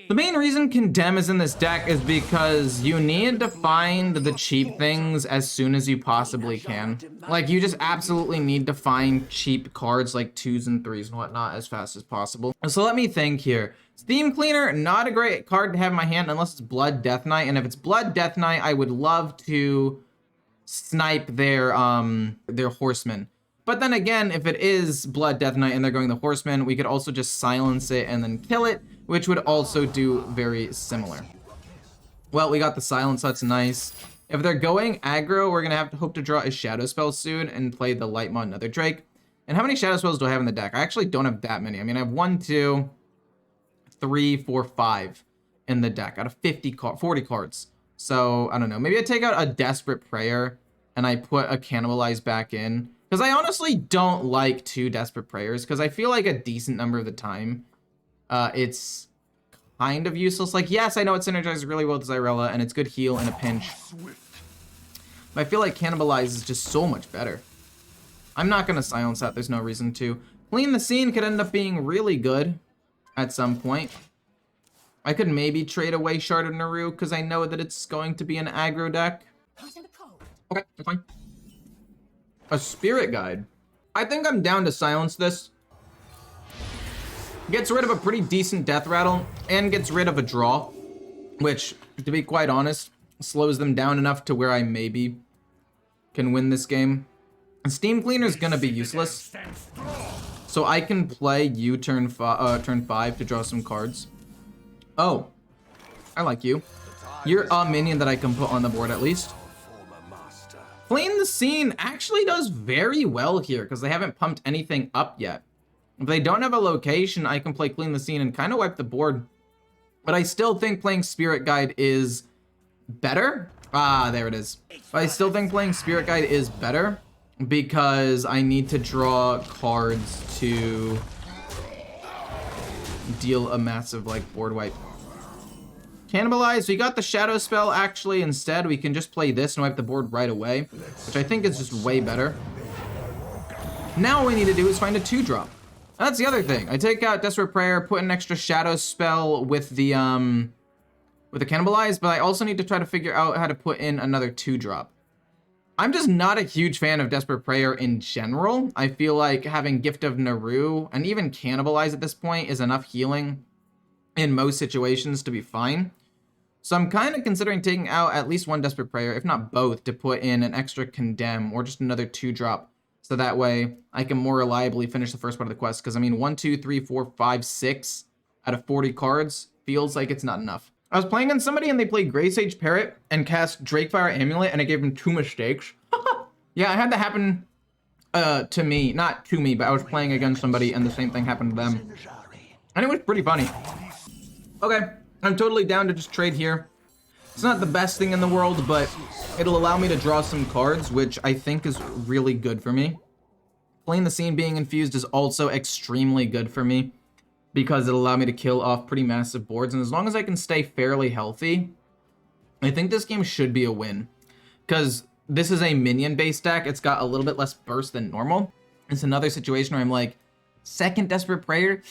The main reason Condemn is in this deck is because you need to find the cheap things as soon as you possibly can. Like, you just absolutely need to find cheap cards like 2s and 3s and whatnot as fast as possible. So let me think here. Steam Cleaner, not a great card to have in my hand unless it's Blood Death Knight. And if it's Blood Death Knight, I would love to snipe their Horseman. But then again, if it is Blood Death Knight and they're going the Horseman, we could also just silence it and then kill it, which would also do very similar. Well, we got the silence, that's nice. If they're going aggro, we're gonna have to hope to draw a Shadow Spell soon and play the Lightmon Nether Drake. And how many Shadow Spells do I have in the deck? I actually don't have that many. I mean, I have 1, 2, 3, 4, 5 in the deck out of 40 cards. So, I don't know. Maybe I take out a Desperate Prayer and I put a Cannibalize back in. Because I honestly don't like 2 Desperate Prayers, because I feel like a decent number of the time, it's kind of useless. Like, yes, I know it synergizes really well with Xyrella, and it's good heal in a pinch. But I feel like Cannibalize is just so much better. I'm not going to silence that. There's no reason to. Clean the Scene could end up being really good at some point. I could maybe trade away Shard of Naru, because I know that it's going to be an aggro deck. Okay, that's fine. A Spirit Guide. I think I'm down to silence this. Gets rid of a pretty decent death rattle and gets rid of a draw, which, to be quite honest, slows them down enough to where I maybe can win this game. And Steam Cleaner is gonna be useless, so I can play you turn 5 to draw some cards. Oh, I like you. You're a minion that I can put on the board at least. Clean the Scene actually does very well here because they haven't pumped anything up yet. If they don't have a location, I can play Clean the Scene and kind of wipe the board. But I still think playing Spirit Guide is better. Ah, there it is. But I still think playing Spirit Guide is better because I need to draw cards to deal a massive like board wipe. Cannibalize, we got the Shadow Spell actually instead. We can just play this and wipe the board right away, which I think is just way better. Now what we need to do is find a 2-drop. That's the other thing. I take out Desperate Prayer, put an extra Shadow Spell with the Cannibalize, but I also need to try to figure out how to put in another 2-drop. I'm just not a huge fan of Desperate Prayer in general. I feel like having Gift of Naru and even Cannibalize at this point is enough healing in most situations to be fine. So I'm kind of considering taking out at least one Desperate Prayer, if not both, to put in an extra Condemn or just another 2-drop. So that way I can more reliably finish the first part of the quest. Because I mean, 1, 2, 3, 4, 5, 6 out of 40 cards feels like it's not enough. I was playing on somebody and they played Grey Sage Parrot and cast Drakefire Amulet and I gave them 2 mistakes. Yeah, I had that happen to me. Not to me, but I was playing against somebody and the same thing happened to them. And it was pretty funny. Okay, I'm totally down to just trade here. It's not the best thing in the world, but it'll allow me to draw some cards, which I think is really good for me. Clean the Scene being infused is also extremely good for me because it'll allow me to kill off pretty massive boards. And as long as I can stay fairly healthy, I think this game should be a win. Because this is a minion-based deck. It's got a little bit less burst than normal. It's another situation where I'm like, second Desperate Prayer?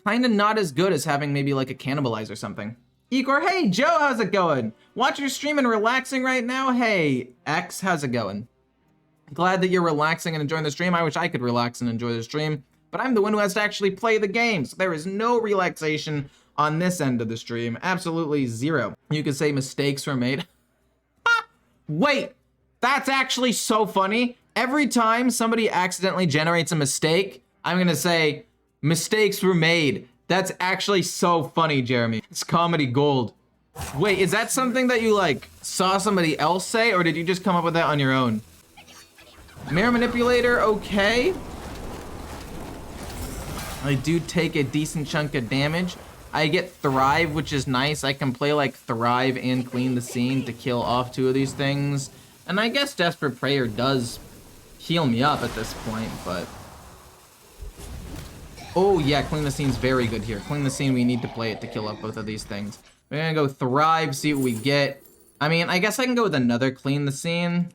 Kind of not as good as having maybe like a Cannibalize or something. Ecore, hey Joe, how's it going? Watch your stream and relaxing right now? Hey, X, how's it going? Glad that you're relaxing and enjoying the stream. I wish I could relax and enjoy the stream, but I'm the one who has to actually play the game. So there is no relaxation on this end of the stream. Absolutely zero. You could say mistakes were made. Wait, that's actually so funny. Every time somebody accidentally generates a mistake, I'm gonna say, mistakes were made. That's actually so funny, Jeremy. It's comedy gold. Wait, is that something that you like saw somebody else say, or did you just come up with that on your own? Mirror Manipulator, okay. I do take a decent chunk of damage. I get Thrive, which is nice. I can play like Thrive and Clean the Scene to kill off 2 of these things. And I guess Desperate Prayer does heal me up at this point, but... Oh yeah, Clean the Scene's very good here. Clean the Scene, we need to play it to kill up both of these things. We're gonna go Thrive, see what we get. I mean, I guess I can go with another Clean the Scene,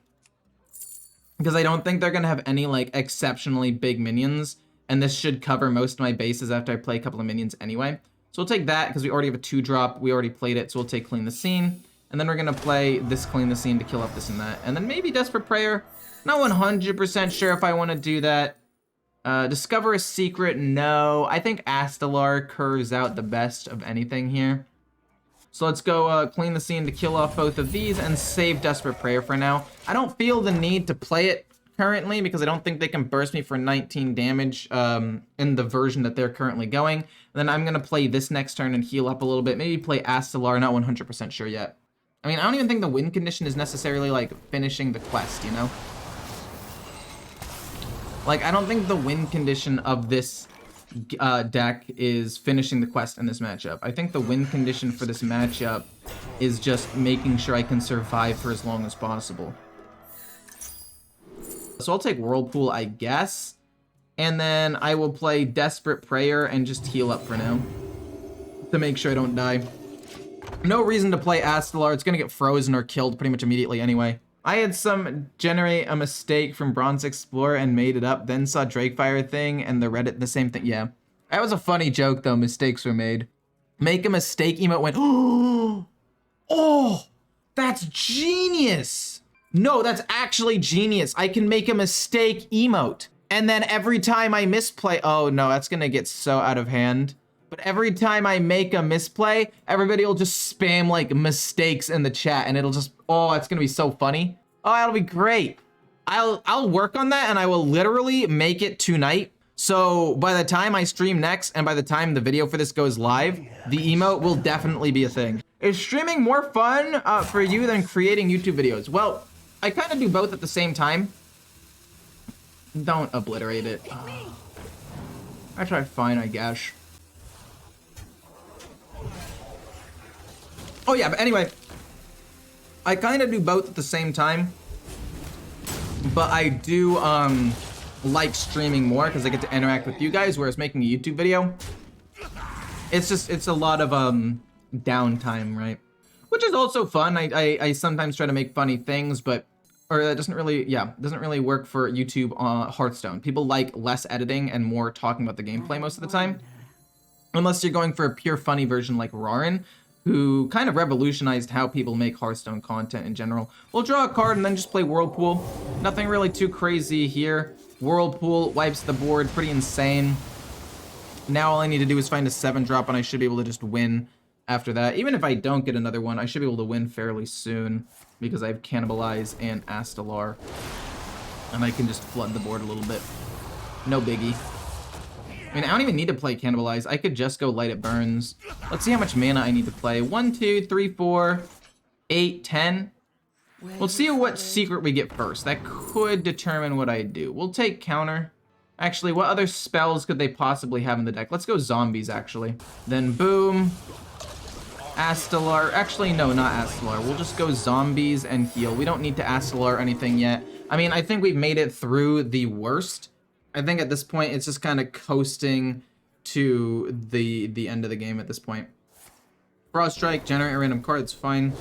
because I don't think they're gonna have any like exceptionally big minions, and this should cover most of my bases after I play a couple of minions anyway. So we'll take that because we already have a 2-drop. We already played it, so we'll take Clean the Scene. And then we're going to play this Clean the Scene to kill off this and that. And then maybe Desperate Prayer. Not 100% sure if I want to do that. Discover a Secret, no. I think Astalar curves out the best of anything here. So let's go Clean the Scene to kill off both of these and save Desperate Prayer for now. I don't feel the need to play it currently because I don't think they can burst me for 19 damage in the version that they're currently going. And then I'm going to play this next turn and heal up a little bit. Maybe play Astalar, not 100% sure yet. I mean, I don't even think the win condition is necessarily like finishing the quest, you know? Like, I don't think the win condition of this deck is finishing the quest in this matchup. I think the win condition for this matchup is just making sure I can survive for as long as possible. So I'll take Whirlpool, I guess. And then I will play Desperate Prayer and just heal up for now to make sure I don't die. No reason to play Astalar. It's going to get frozen or killed pretty much immediately anyway. I had some generate a mistake from Bronze Explorer and made it up, then saw Drakefire thing and the Reddit, the same thing. Yeah. That was a funny joke, though. Mistakes were made. Make a mistake emote went, oh, that's genius. No, that's actually genius. I can make a mistake emote. And then every time I misplay, oh no, that's going to get so out of hand. But every time I make a misplay, everybody will just spam like mistakes in the chat and it'll just, oh, it's gonna be so funny. Oh, that'll be great. I'll work on that and I will literally make it tonight. So by the time I stream next and by the time the video for this goes live, the emote will definitely be a thing. Is streaming more fun for you than creating YouTube videos? Well, I kind of do both at the same time. Don't obliterate it. I try fine, I guess. Oh yeah, but anyway, I kind of do both at the same time, but I do like streaming more because I get to interact with you guys, whereas making a YouTube video, it's a lot of downtime, right? Which is also fun. I sometimes try to make funny things, but that doesn't really work for YouTube Hearthstone. People like less editing and more talking about the gameplay most of the time, unless you're going for a pure funny version like Rarin, who kind of revolutionized how people make Hearthstone content in general. We'll draw a card and then just play Whirlpool. Nothing really too crazy here. Whirlpool wipes the board, pretty insane. Now all I need to do is find a 7-drop and I should be able to just win after that. Even if I don't get another one, I should be able to win fairly soon because I have Cannibalize and Astalar. And I can just flood the board a little bit. No biggie. I mean, I don't even need to play Cannibalize. I could just go Light It Burns. Let's see how much mana I need to play. 1, 2, 3, 4, 8, 10. We'll see what secret we get first. That could determine what I do. We'll take Counter. Actually, what other spells could they possibly have in the deck? Let's go Zombies, actually. Then boom. Astalar. Actually, no, not Astalar. We'll just go Zombies and heal. We don't need to Astalar anything yet. I mean, I think we've made it through the worst. I think at this point, it's just kind of coasting to the end of the game at this point. Frost Strike, generate a random card, it's fine.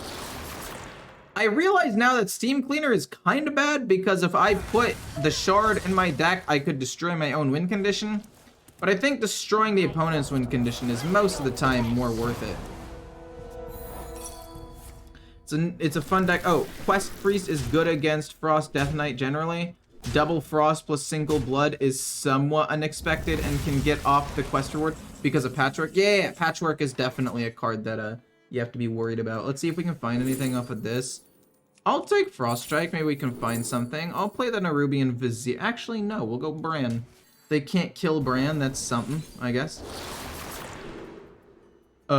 I realize now that Steam Cleaner is kind of bad because if I put the Shard in my deck, I could destroy my own win condition. But I think destroying the opponent's win condition is most of the time more worth it. It's a fun deck. Oh, Quest Priest is good against Frost Death Knight generally. Double Frost plus Single Blood is somewhat unexpected and can get off the quest reward because of Patchwork. Yeah, Patchwork is definitely a card that you have to be worried about. Let's see if we can find anything off of this. I'll take Frost Strike. Maybe we can find something. I'll play the Nerubian Vizier. Actually, no. We'll go Bran. They can't kill Bran. That's something, I guess. What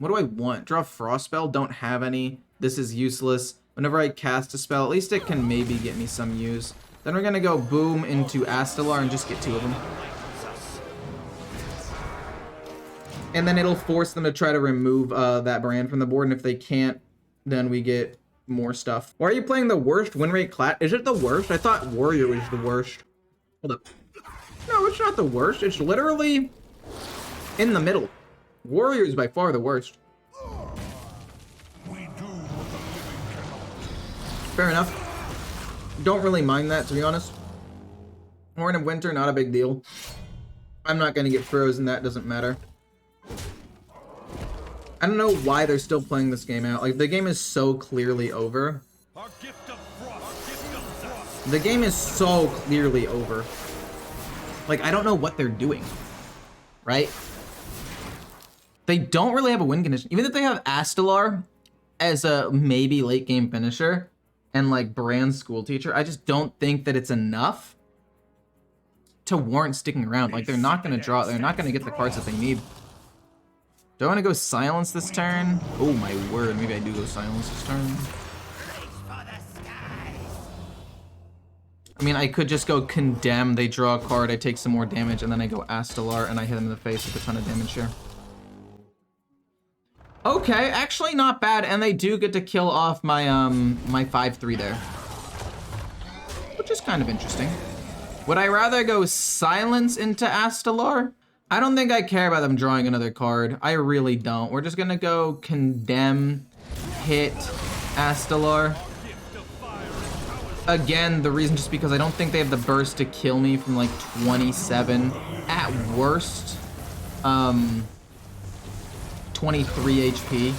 do I want? Draw a Frost spell. Don't have any. This is useless. Whenever I cast a spell, at least it can maybe get me some use. Then we're going to go boom into Astalar and just get 2 of them. And then it'll force them to try to remove that brand from the board. And if they can't, then we get more stuff. Why are you playing the worst win rate class? Is it the worst? I thought Warrior was the worst. Hold up. No, it's not the worst. It's literally in the middle. Warrior is by far the worst. Fair enough. Don't really mind that, to be honest. Horn of Winter, not a big deal. I'm not gonna get frozen, that doesn't matter. I don't know why they're still playing this game out. Like, the game is so clearly over. The game is so clearly over. Like, I don't know what they're doing. Right? They don't really have a win condition. Even if they have Astalar as a maybe late game finisher and like Brand school teacher, I just don't think that it's enough to warrant sticking around. Like, they're not going to draw. They're not going to get the cards that they need. Do I want to go silence this turn? Oh my word, maybe I do go silence this turn. I mean, I could just go condemn, they draw a card, I take some more damage, and then I go Astalar and I hit them in the face with a ton of damage here. Okay, actually not bad, and they do get to kill off my my 5/3 there. Which is kind of interesting. Would I rather go silence into Astalar? I don't think I care about them drawing another card. I really don't. We're just gonna go condemn, hit, Astalar. Again, the reason just because I don't think they have the burst to kill me from like 27. At worst, 23 HP.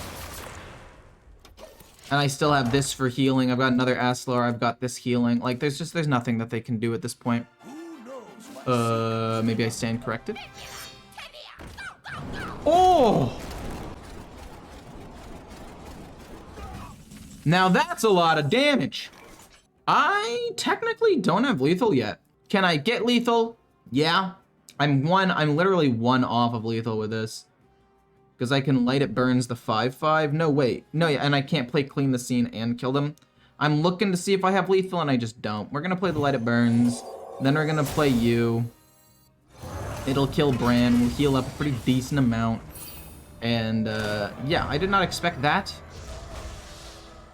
And I still have this for healing. I've got another Astalar. I've got this healing. Like, there's nothing that they can do at this point. Maybe I stand corrected. Oh! Now that's a lot of damage. I technically don't have lethal yet. Can I get lethal? Yeah. I'm literally one off of lethal with this. Because I can light it burns the 5/5. No, wait. No, yeah, and I can't play clean the scene and kill them. I'm looking to see if I have lethal and I just don't. We're gonna play the light it burns. Then we're gonna play you. It'll kill Bran. We'll heal up a pretty decent amount. And yeah, I did not expect that.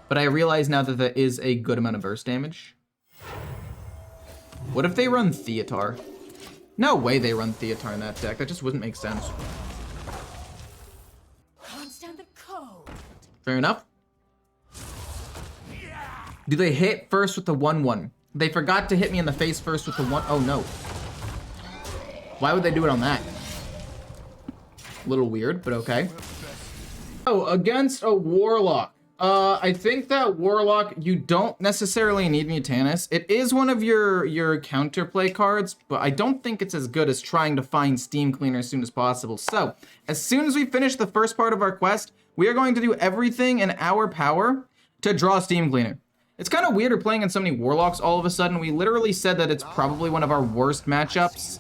But I realize now that there is a good amount of burst damage. What if they run Theatar? No way they run Theatar in that deck. That just wouldn't make sense. Fair enough. Do they hit first with the 1/1? They forgot to hit me in the face first with the 1. Oh no. Why would they do it on that? A little weird, but okay. Oh, against a Warlock. I think that Warlock, you don't necessarily need Mutanus. It is one of your counterplay cards, but I don't think it's as good as trying to find Steam Cleaner as soon as possible. So, as soon as we finish the first part of our quest, we are going to do everything in our power to draw Steam Cleaner. It's kind of weird we're playing in so many Warlocks all of a sudden. We literally said that it's probably one of our worst matchups.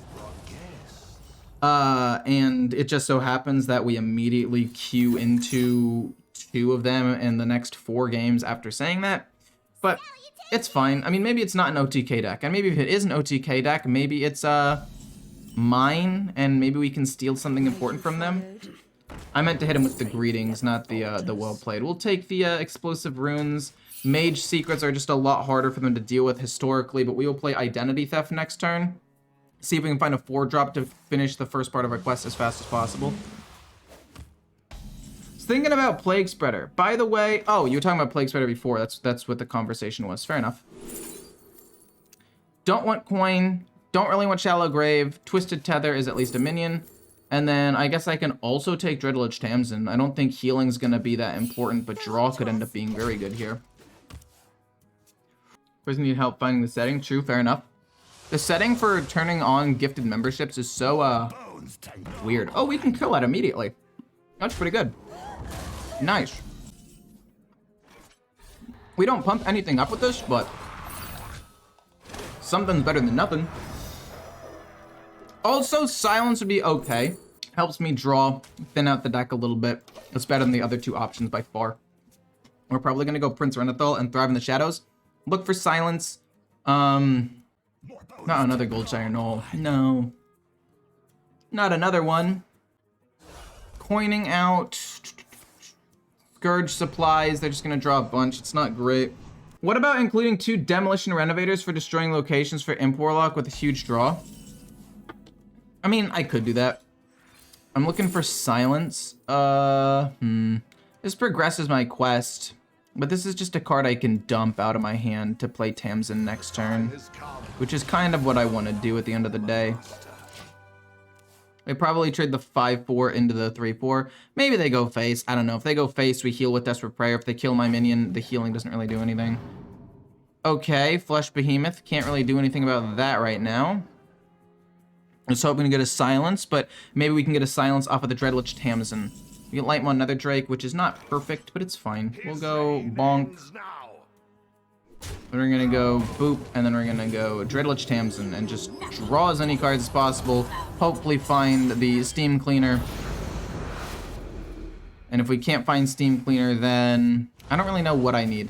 And it just so happens that we immediately queue into 2 of them in the next 4 games after saying that. But it's fine. I mean, maybe it's not an OTK deck. And maybe if it is an OTK deck, maybe it's mine, and maybe we can steal something important from them. I meant to hit him with the greetings, not the well played. We'll take the explosive runes. Mage secrets are just a lot harder for them to deal with historically, but we will play identity theft next turn. See if we can find a 4-drop to finish the first part of our quest as fast as possible. Thinking about Plague Spreader. By the way, oh, you were talking about Plague Spreader before. That's what the conversation was. Fair enough. Don't want coin. Don't really want Shallow Grave. Twisted Tether is at least a minion. And then I guess I can also take Dreadlich Tamsin. I don't think healing's gonna be that important, but draw could end up being very good here. Person need help finding the setting. True, fair enough. The setting for turning on gifted memberships is so weird. Oh, we can kill that immediately. That's pretty good. Nice. We don't pump anything up with this, but something's better than nothing. Also, silence would be okay. Helps me draw, thin out the deck a little bit. It's better than the other 2 options by far. We're probably gonna go Prince Renathal and Thrive in the Shadows. Look for silence. Not another Goldshire Knoll. No. Not another one. Coining out. Scourge supplies. They're just going to draw a bunch. It's not great. What about including 2 Demolition Renovators for destroying locations for Imp Warlock with a huge draw? I mean, I could do that. I'm looking for silence. This progresses my quest. But this is just a card I can dump out of my hand to play Tamsin next turn. Which is kind of what I want to do at the end of the day. They probably trade the 5/4 into the 3/4. Maybe they go face. I don't know. If they go face, we heal with Desperate Prayer. If they kill my minion, the healing doesn't really do anything. Okay, Flesh Behemoth. Can't really do anything about that right now. I was hoping to get a silence, but maybe we can get a silence off of the Dreadlich Tamsin. We can light one another Drake, which is not perfect, but it's fine. We'll go bonk. Then we're gonna go boop, and then we're gonna go Dreadlich Tamsin and just draw as many cards as possible. Hopefully find the Steam Cleaner. And if we can't find Steam Cleaner, then I don't really know what I need.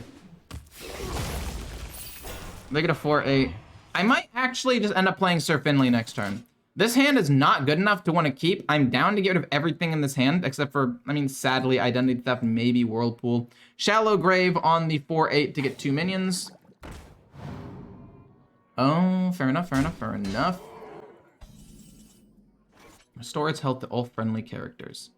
They get a 4/8. I might actually just end up playing Sir Finley next turn. This hand is not good enough to want to keep. I'm down to get rid of everything in this hand, except for, I mean, sadly, Identity Theft, maybe Whirlpool. Shallow Grave on the 4/8 to get 2 minions. Oh, fair enough, fair enough, fair enough. Restore its health to all friendly characters.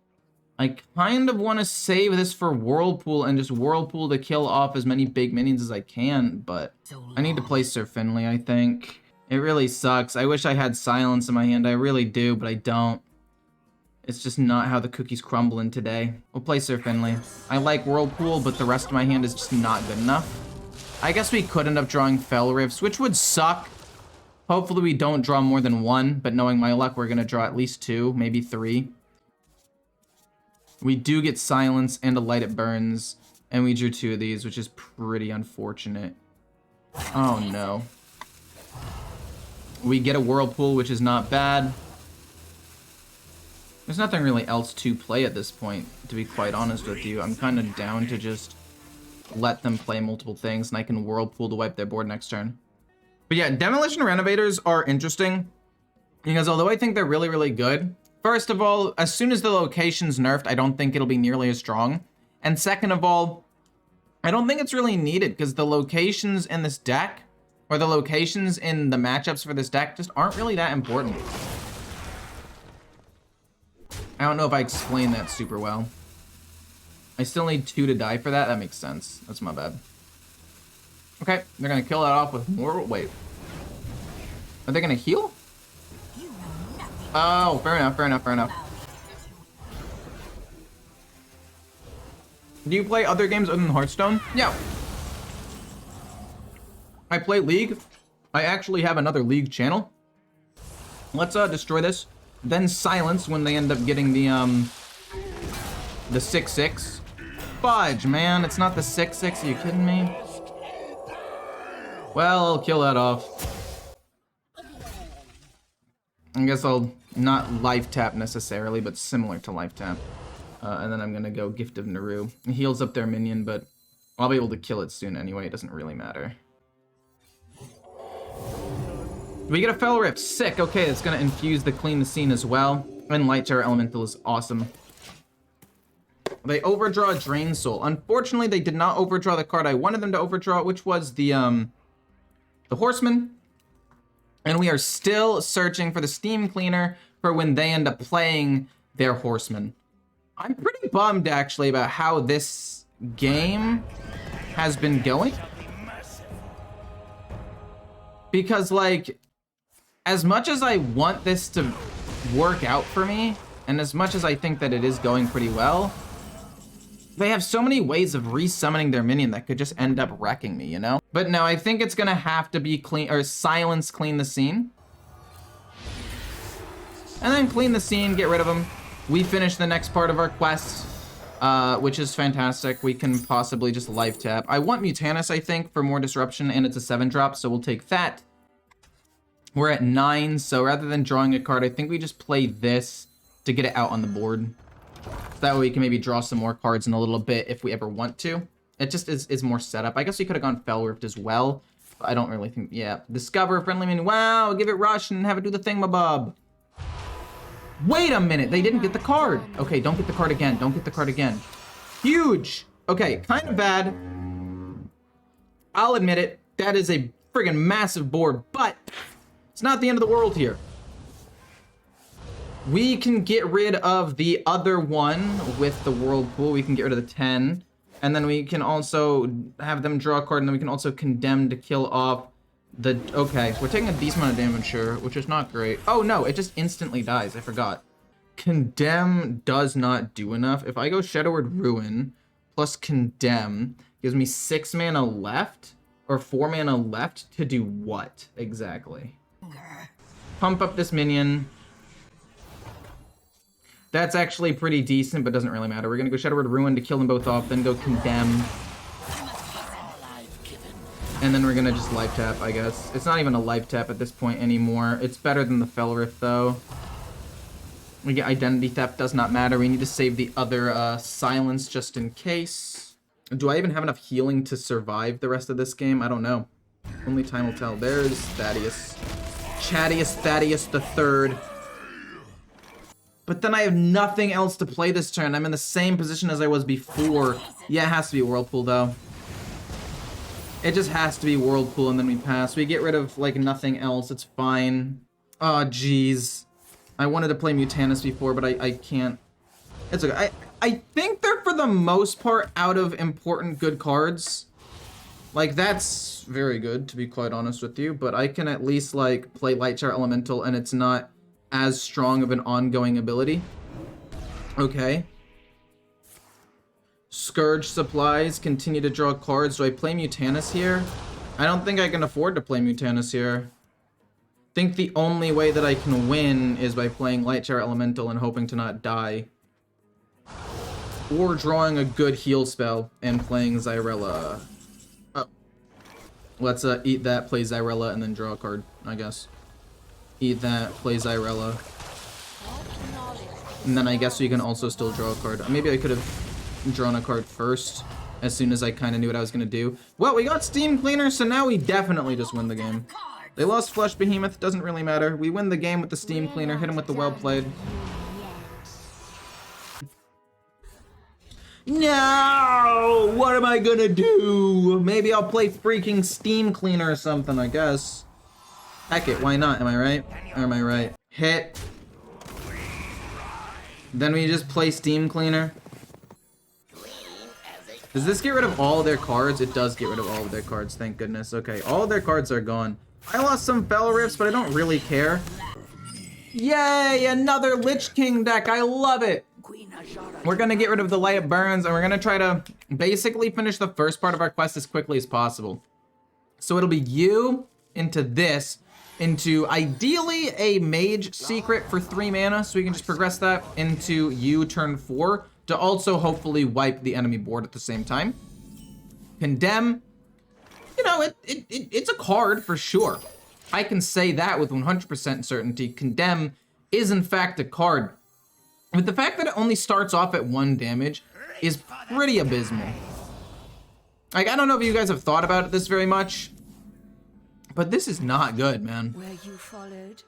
I kind of want to save this for Whirlpool and just Whirlpool to kill off as many big minions as I can, but I need to play Sir Finley, I think. It really sucks. I wish I had Silence in my hand. I really do, but I don't. It's just not how the cookies crumble in today. We'll play Sir Finley. I like Whirlpool, but the rest of my hand is just not good enough. I guess we could end up drawing Fell Rifts, which would suck. Hopefully we don't draw more than one, but knowing my luck, we're going to draw at least 2, maybe 3. We do get Silence and a Light It Burns, and we drew 2 of these, which is pretty unfortunate. Oh no. We get a Whirlpool, which is not bad. There's nothing really else to play at this point, to be quite honest with you. I'm kind of down to just let them play multiple things, and I can Whirlpool to wipe their board next turn. But yeah, Demolition Renovators are interesting, because although I think they're really, really good, first of all, as soon as the location's nerfed, I don't think it'll be nearly as strong. And second of all, I don't think it's really needed, because the locations in this deck, or the locations in the matchups for this deck, just aren't really that important. I don't know if I explained that super well. I still need 2 to die for that. That makes sense. That's my bad. Okay, they're gonna kill that off with more. Wait. Are they gonna heal? Oh, fair enough, fair enough, fair enough. Do you play other games other than Hearthstone? Yeah. I play League. I actually have another League channel. Let's destroy this. Then silence when they end up getting the 6/6. Fudge, man, it's not the 6/6. Are you kidding me? Well, I'll kill that off. I guess I'll not life tap necessarily, but similar to life tap. And then I'm gonna go Gift of Naru. It heals up their minion, but I'll be able to kill it soon anyway. It doesn't really matter. We get a Fell Rift. Sick. Okay, it's gonna infuse the Clean the Scene as well. And Light Terror Elemental is awesome. They overdraw Drain Soul. Unfortunately, they did not overdraw the card I wanted them to overdraw, which was the Horseman. And we are still searching for the Steam Cleaner for when they end up playing their Horseman. I'm pretty bummed, actually, about how this game has been going. Because, like, as much as I want this to work out for me, and as much as I think that it is going pretty well, they have so many ways of resummoning their minion that could just end up wrecking me, you know? But no, I think it's gonna have to be clean, or silence, Clean the Scene. And then Clean the Scene, get rid of them. We finish the next part of our quest, which is fantastic. We can possibly just life tap. I want Mutanus, I think, for more disruption, and it's a 7-drop, so we'll take that. We're at 9, so rather than drawing a card, I think we just play this to get it out on the board. So that way we can maybe draw some more cards in a little bit if we ever want to. It just is more setup. I guess we could have gone Fell Rift as well, but I don't really think, yeah. Discover friendly minion, wow, give it rush and have it do the thingamabob. Wait a minute, they didn't get the card. Okay, don't get the card again, don't get the card again. Huge. Okay, kind of bad. I'll admit it, that is a friggin' massive board, but it's not the end of the world here. We can get rid of the other one with the Whirlpool. We can get rid of the 10. And then we can also have them draw a card, and then we can also Condemn to kill off the... Okay, we're taking a decent amount of damage here, which is not great. Oh no, it just instantly dies. I forgot. Condemn does not do enough. If I go Shadow Word Ruin plus Condemn, gives me 6 mana left, or 4 mana left to do what exactly? Pump up this minion. That's actually pretty decent, but doesn't really matter. We're gonna go Shadow Word Ruin to kill them both off, then go Condemn. And then we're gonna just life tap, I guess. It's not even a life tap at this point anymore. It's better than the Fel Rift, though. We get Identity Theft, does not matter. We need to save the other Silence just in case. Do I even have enough healing to survive the rest of this game? I don't know. Only time will tell. There's Thaddeus. Chattiest Thaddeus the Third. But then I have nothing else to play this turn. I'm in the same position as I was before. Yeah, it has to be Whirlpool, though. It just has to be Whirlpool, and then we pass. We get rid of, like, nothing else. It's fine. Oh, jeez. I wanted to play Mutanus before, but I can't. It's okay. I think they're, for the most part, out of important good cards. Like, that's very good, to be quite honest with you. But I can at least, like, play Lightshare Elemental, and it's not as strong of an ongoing ability. Okay. Scourge supplies, continue to draw cards. Do I play Mutanus here? I don't think I can afford to play Mutanus here. I think the only way that I can win is by playing Lightshare Elemental and hoping to not die. Or drawing a good heal spell and playing Xyrella. Oh. Let's eat that, play Xyrella, and then draw a card, I guess. Eat that, play Xyrella. And then I guess we can also still draw a card. Maybe I could have drawn a card first, as soon as I kind of knew what I was going to do. Well, we got Steam Cleaner, so now we definitely just win the game. They lost Flesh Behemoth, doesn't really matter. We win the game with the Steam Cleaner, hit him with the well played. No! What am I gonna do? Maybe I'll play freaking Steam Cleaner or something, I guess. Heck it, why not? Am I right? Or am I right? Hit. Then we just play Steam Cleaner. Does this get rid of all of their cards? It does get rid of all of their cards, thank goodness. Okay, all of their cards are gone. I lost some Fel Rifts, but I don't really care. Yay, another Lich King deck, I love it! We're gonna get rid of the Light Burns, and we're gonna try to basically finish the first part of our quest as quickly as possible. So it'll be you into this, into ideally a Mage Secret for 3 mana, so we can just progress that into you turn 4, to also hopefully wipe the enemy board at the same time. Condemn, you know, it's a card for sure. I can say that with 100% certainty. Condemn is in fact a card. But the fact that it only starts off at 1 damage is pretty abysmal. Like, I don't know if you guys have thought about this very much, but this is not good, man. Where you followed.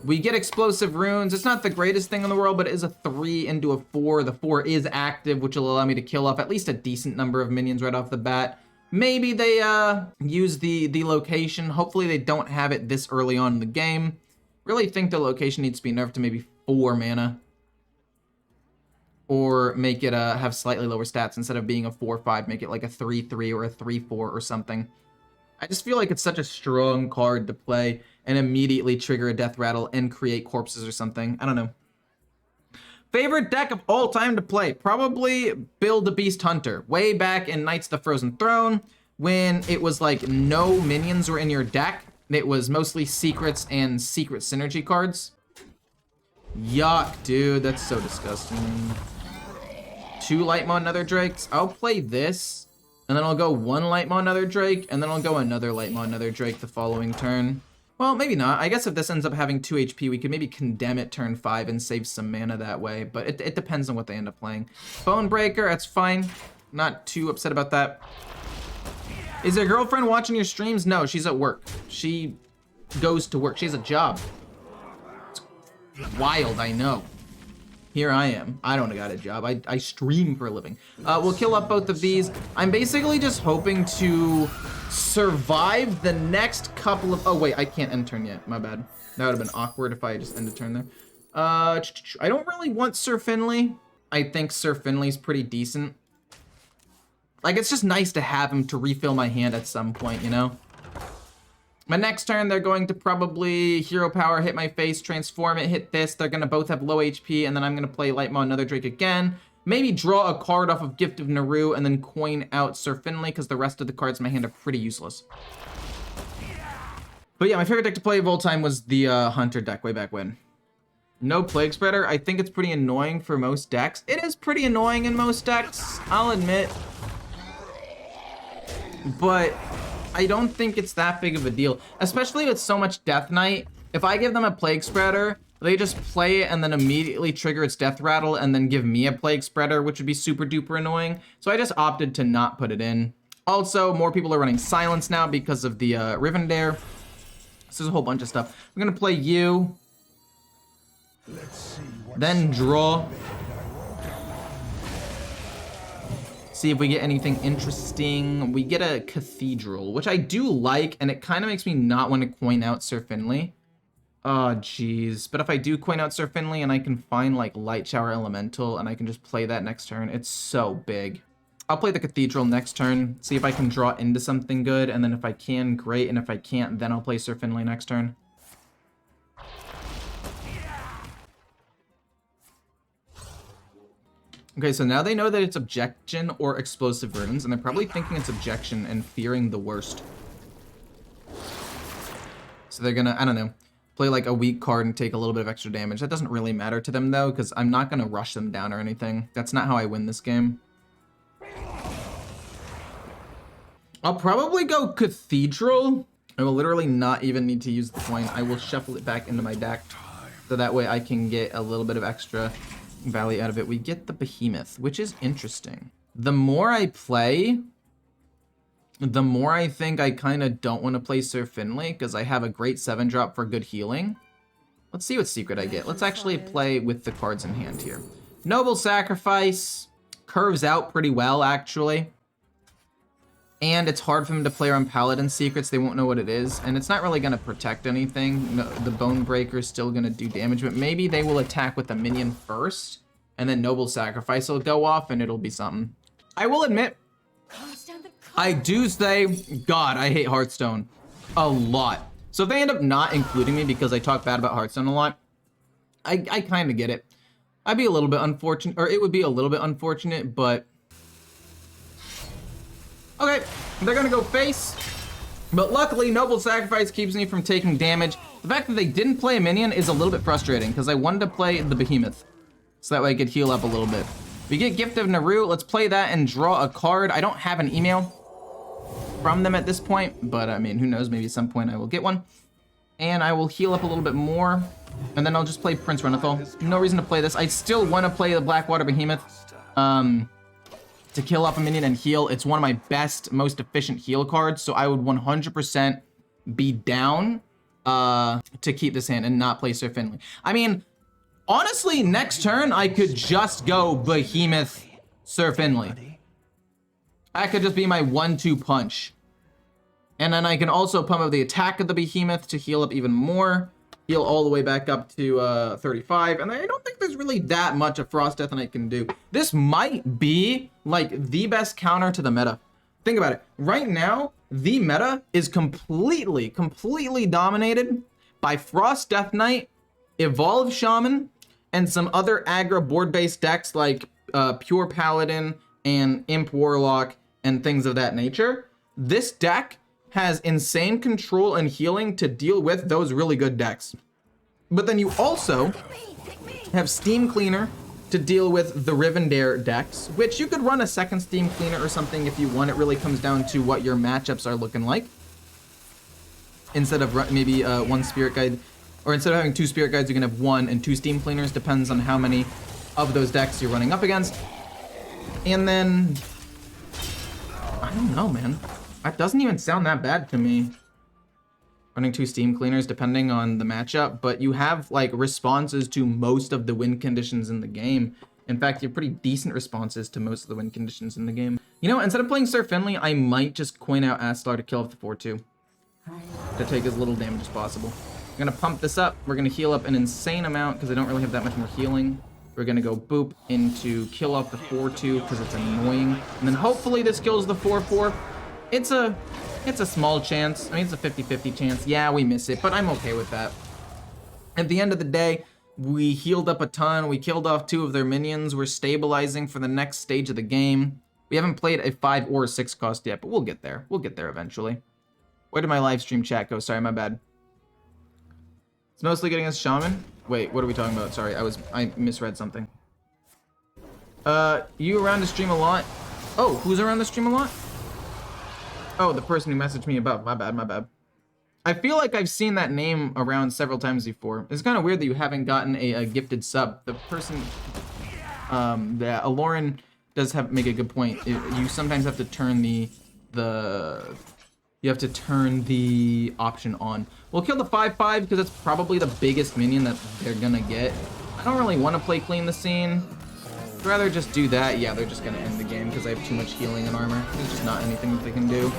We get explosive runes. It's not the greatest thing in the world, but it is a 3 into a 4. The 4 is active, which will allow me to kill off at least a decent number of minions right off the bat. Maybe they use the location. Hopefully they don't have it this early on in the game. Really think the location needs to be nerfed to maybe 4 mana. Or make it have slightly lower stats. Instead of being a 4/5, make it like a 3/3 or a 3/4 or something. I just feel like it's such a strong card to play and immediately trigger a death rattle and create corpses or something. I don't know. Favorite deck of all time to play? Probably Build a Beast Hunter. Way back in Knights of the Frozen Throne, when it was like no minions were in your deck. It was mostly secrets and secret synergy cards. Yuck, dude, that's so disgusting. 2 Lightmaw Nether Drakes. I'll play this, and then I'll go 1 Lightmaw Nether Drake, and then I'll go another Lightmaw Nether Drake the following turn. Well, maybe not. I guess if this ends up having 2 HP, we could maybe condemn it turn 5 and save some mana that way, but it depends on what they end up playing. Bonebreaker, that's fine. Not too upset about that. Is your girlfriend watching your streams? No, she's at work. She goes to work. She has a job. It's wild, I know. Here I am. I don't got a job. I stream for a living. We'll kill up both of these. I'm basically just hoping to survive the next couple of... Oh, wait, I can't end turn yet. My bad. That would have been awkward if I just ended turn there. I don't really want Sir Finley. I think Sir Finley's pretty decent. Like, it's just nice to have him to refill my hand at some point, you know? My next turn, they're going to probably Hero Power, hit my face, transform it, hit this. They're going to both have low HP, and then I'm going to play Light Maw, another Drake again. Maybe draw a card off of Gift of Naru, and then coin out Sir Finley, because the rest of the cards in my hand are pretty useless. But yeah, my favorite deck to play of all time was the Hunter deck way back when. No Plague Spreader. I think it's pretty annoying for most decks. It is pretty annoying in most decks, I'll admit. But I don't think it's that big of a deal, especially with so much Death Knight. If I give them a Plague Spreader, they just play it and then immediately trigger its Death Rattle and then give me a Plague Spreader, which would be super duper annoying. So I just opted to not put it in. Also, more people are running Silence now because of the Rivendare. So there's a whole bunch of stuff. I'm gonna play you. Then draw. See if we get anything interesting. We get a Cathedral, which I do like, and it kind of makes me not want to coin out Sir Finley. Oh, jeez. But if I do coin out Sir Finley and I can find, like, Light Shower Elemental, and I can just play that next turn, it's so big. I'll play the Cathedral next turn, see if I can draw into something good, and then if I can, great, and if I can't, then I'll play Sir Finley next turn. Okay, so now they know that it's Objection or Explosive Runes, and they're probably thinking it's Objection and fearing the worst. So they're gonna, I don't know, play like a weak card and take a little bit of extra damage. That doesn't really matter to them though, because I'm not gonna rush them down or anything. That's not how I win this game. I'll probably go Cathedral. I will literally not even need to use the coin. I will shuffle it back into my deck, so that way I can get a little bit of extra value out of it. We get the Behemoth, which is interesting. The more I play, the more I think I kind of don't want to play Sir Finley, because I have a great 7-drop for good healing. Let's see what secret I get. Let's actually play with the cards in hand here. Noble Sacrifice curves out pretty well, actually. And it's hard for them to play around Paladin secrets. They won't know what it is. And it's not really going to protect anything. No, the Bone Breaker is still going to do damage. But maybe they will attack with a minion first. And then Noble Sacrifice will go off and it'll be something. I will admit, I do say, God, I hate Hearthstone a lot. So if they end up not including me because I talk bad about Hearthstone a lot, I kind of get it. I'd be a little bit unfortunate, or it would be a little bit unfortunate, but... Okay, they're gonna go face, but luckily Noble Sacrifice keeps me from taking damage. The fact that they didn't play a minion is a little bit frustrating because I wanted to play the Behemoth, so that way I could heal up a little bit. We get Gift of Naru, let's play that and draw a card. I don't have an email from them at this point, but I mean, who knows, maybe at some point I will get one. And I will heal up a little bit more, and then I'll just play Prince Renethal. No reason to play this. I still want to play the Blackwater Behemoth. To kill off a minion and heal. It's one of my best, most efficient heal cards, so I would 100% be down to keep this hand and not play Sir Finley. I mean, honestly, next turn, I could just go Behemoth Sir Finley. That could just be my 1-2 punch. And then I can also pump up the attack of the Behemoth to heal up even more. Heal all the way back up to 35, and I don't think there's really that much of Frost Death Knight can do. This might be, like, the best counter to the meta. Think about it. Right now, the meta is completely dominated by Frost Death Knight, Evolved Shaman, and some other aggro board-based decks like Pure Paladin and Imp Warlock and things of that nature. This deck has insane control and healing to deal with those really good decks. But then you also have Steam Cleaner to deal with the Rivendare decks, which you could run a second Steam Cleaner or something if you want. It really comes down to what your matchups are looking like. Instead of maybe one Spirit Guide, or instead of having 2 Spirit Guides, you can have 1 and 2 Steam Cleaners, depends on how many of those decks you're running up against. And then, I don't know, man. That doesn't even sound that bad to me. Running 2 Steam Cleaners depending on the matchup, but you have like responses to most of the win conditions in the game. In fact, you have pretty decent responses to most of the win conditions in the game. You know, instead of playing Sir Finley, I might just coin out Astar to kill off the 4-2. To take as little damage as possible. I'm gonna pump this up. We're gonna heal up an insane amount because I don't really have that much more healing. We're gonna go boop into kill off the 4-2 because it's annoying. And then hopefully this kills the 4-4. It's a It's a small chance. I mean, it's a 50-50 chance. Yeah, we miss it, but I'm okay with that. At the end of the day, we healed up a ton. We killed off 2 of their minions. We're stabilizing for the next stage of the game. We haven't played a 5 or 6 cost yet, but we'll get there. We'll get there eventually. Where did my live stream chat go? Sorry, my bad. It's mostly getting us shaman. Wait, what are we talking about? Sorry, I misread something. You around to stream a lot? Oh, who's around the stream a lot? Oh, the person who messaged me above. My bad, my bad. I feel like I've seen that name around several times before. It's kind of weird that you haven't gotten a gifted sub. The person, Aloran does make a good point. You sometimes have to turn you have to turn the option on. We'll kill the 5/5 because it's probably the biggest minion that they're gonna get. I don't really want to play clean the scene. I'd rather just do that. Yeah, they're just gonna end the game because I have too much healing and armor. There's just not anything that they can do.